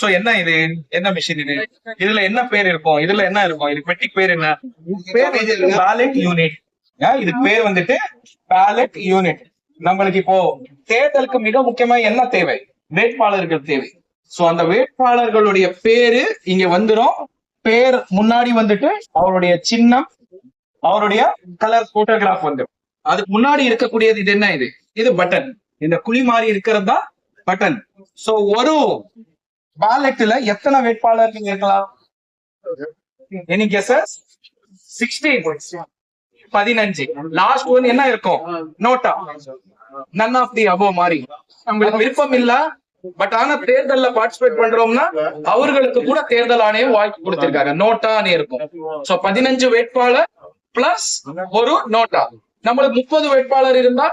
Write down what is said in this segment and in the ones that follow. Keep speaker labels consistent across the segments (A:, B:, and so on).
A: So என்ன இது, என்ன மிஷின் இது, இதுல என்ன பேர் இருக்கும், இதுல என்ன இருக்கும், இது பெட்டிக் பேர் என்ன, பேலட் யூனிட். இதுக்கு பேர் வந்துட்டு பேலட் யூனிட். நம்மளுக்கு இப்போ தேர்தலுக்கு மிக முக்கியமா என்ன தேவை, வேட்பாளர்கள் தேவை. சோ அந்த வேட்பாளர்களுடைய பேரு இங்க வந்துரும். பேர் முன்னாடி வந்துட்டு அவருடைய சின்னம், அவருடைய கலர் போட்டோகிராஃப் வந்துடும். அதுக்கு முன்னாடி இருக்கக்கூடியது இது என்ன, இது பட்டன். இந்த குழி மாதிரி இருக்கிறது தான் பட்டன். சோ ஒரு பேலட்ல எத்தனை வேட்பாளர்கள் இருக்கலாம்? Any guesses? 16. 15. லாஸ்ட் ஒன் என்ன இருக்கும், NOTA, none of the above மாதிரி. நம்மளுக்கு விருப்பம் இல்ல, பட் ஆனா தேர்தல்ல பார்ட்டிசிபேட் பண்றோம்னா அவர்களுக்கு கூட தேர்தல் ஆணையம் வாய்ப்பு கொடுத்திருக்காங்க, நோட்டான்னு இருக்கும். சோ 15 வேட்பாளர் பிளஸ் ஒரு நோட்டா. நம்மளுக்கு 30 வேட்பாளர் இருந்தா,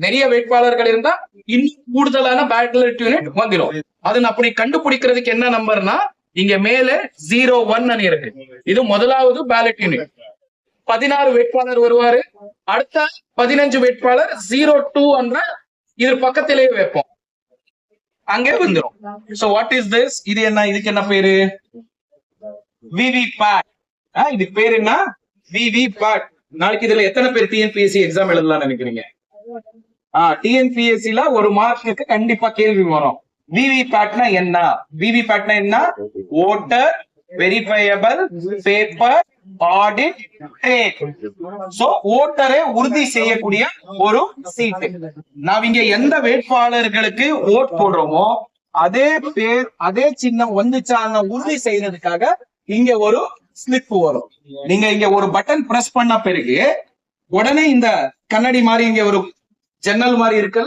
A: நிறைய வேட்பாளர்கள் இருந்தா இன்னும் கூடுதலான பேலட் யூனிட் வந்துடும். அது அப்படி கண்டுபிடிக்கிறதுக்கு என்ன நம்பர்னா, இங்க மேல 01 இருக்கு. இது முதலாவது பேலட் யூனிட். 16 வேட்பாளர் வருவாரு. அடுத்த 15 வேட்பாளர் 02 என்ற இது பக்கத்திலேயே வைப்போம், அங்கே வந்துடும். So what is this? இது என்ன, இதுக்கு என்ன பேரு? விவி பேட். இதுக்கு பேரு என்ன? விவி பேட். நாளைக்கு இதுல எத்தனை பேர் டிஎன்பிஎஸ்சி எக்ஸாம் எழுதலாம்னு நினைக்கிறீங்க? டிஎன்பிஎஸ்சில ஒரு மார்க்குக்கு கண்டிப்பா கேள்வி வரும். விவி பேட்னா என்ன? விவி பேட்னா என்ன? Voter verifiable paper audit tag. So ஓட்டரை உறுதி செய்யக்கூடிய ஒரு சீட்டு. நாம் இங்க எந்த வேட்பாளர்களுக்கு ஓட் போடுறோமோ அதே பேர் அதே சின்னம் வந்துச்சான உறுதி செய்யறதுக்காக இங்க ஒரு ஸ்லிப் வரும். நீங்க இங்க ஒரு பட்டன் பிரஸ் பண்ண பிறகு உடனே இந்த கண்ணாடி மாதிரி இங்க ஒரு ஜன்னல் மாதிரி இருக்கு,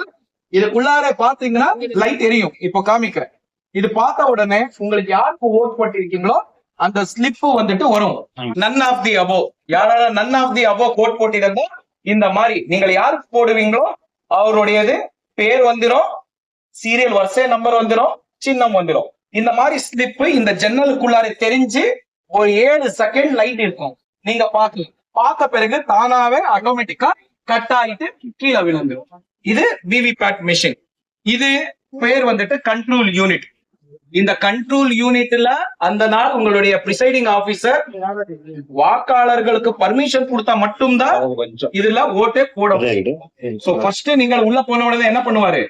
A: இதுக்குள்ளார பாத்தீங்கன்னா லைட் எரியும். இப்போ காமிக்கிறேன். இது பார்த்த உடனே உங்களுக்கு யாருக்கு ஓட் போட்டிருக்கீங்களோ அந்த ஸ்லிப் வந்துட்டு வரும், நன் ஆஃப் தி அபோவ். யாரால none of the above vote போட்டிருந்தோ இந்த மாதிரி நீங்கள் யாருக்கு போடுவீங்களோ அவருடையது பேர் வந்துடும், சீரியல் வரிசை நம்பர் வந்துடும், சின்னம் வந்துடும். இந்த மாதிரி ஸ்லிப் இந்த ஜன்னலுக்குள்ளார தெரிஞ்சு ஒரு 7 செகண்ட் லைட் இருக்கும். நீங்க பார்த்த பிறகு தானாவே ஆட்டோமேட்டிக்கா கட் ஆயிட்டு கீழே விழுந்துடும். இது விவிபேட் மிஷின். இது பேர் வந்துட்டு கண்ட்ரோல் யூனிட். இந்த கண்ட்ரோல் யூனிட்ல அந்த நாள் உங்களுடைய பிரிசைடிங் ஆபீசர் வாக்காளர்களுக்கு பர்மிஷன் கொடுத்தா மட்டும்தான் இதுல ஓட்டே போட முடியும். சோ ஃபர்ஸ்ட் நீங்க உள்ள போன உடனே என்ன பண்ணுவாரு,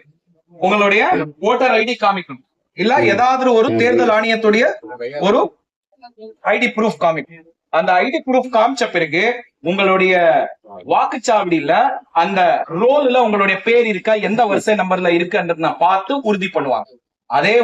A: உங்களுடைய ஓட்டர் ஐடி காமிக்கணும், இல்ல ஏதாவது ஒரு தேர்தல் ஆணையத்துடைய ஒரு ஐடி ப்ரூஃப் காமிக்கும். அந்த ஐடி ப்ரூஃப் காமிச்ச பிறகு உங்களுடைய வாக்குச்சாவடியில அந்த ரோல்ல உங்களுடைய பேர் இருக்கா, எந்த வரிசை நம்பர்ல இருக்குன்றத பார்த்து உறுதி பண்ணுவாங்க. அதே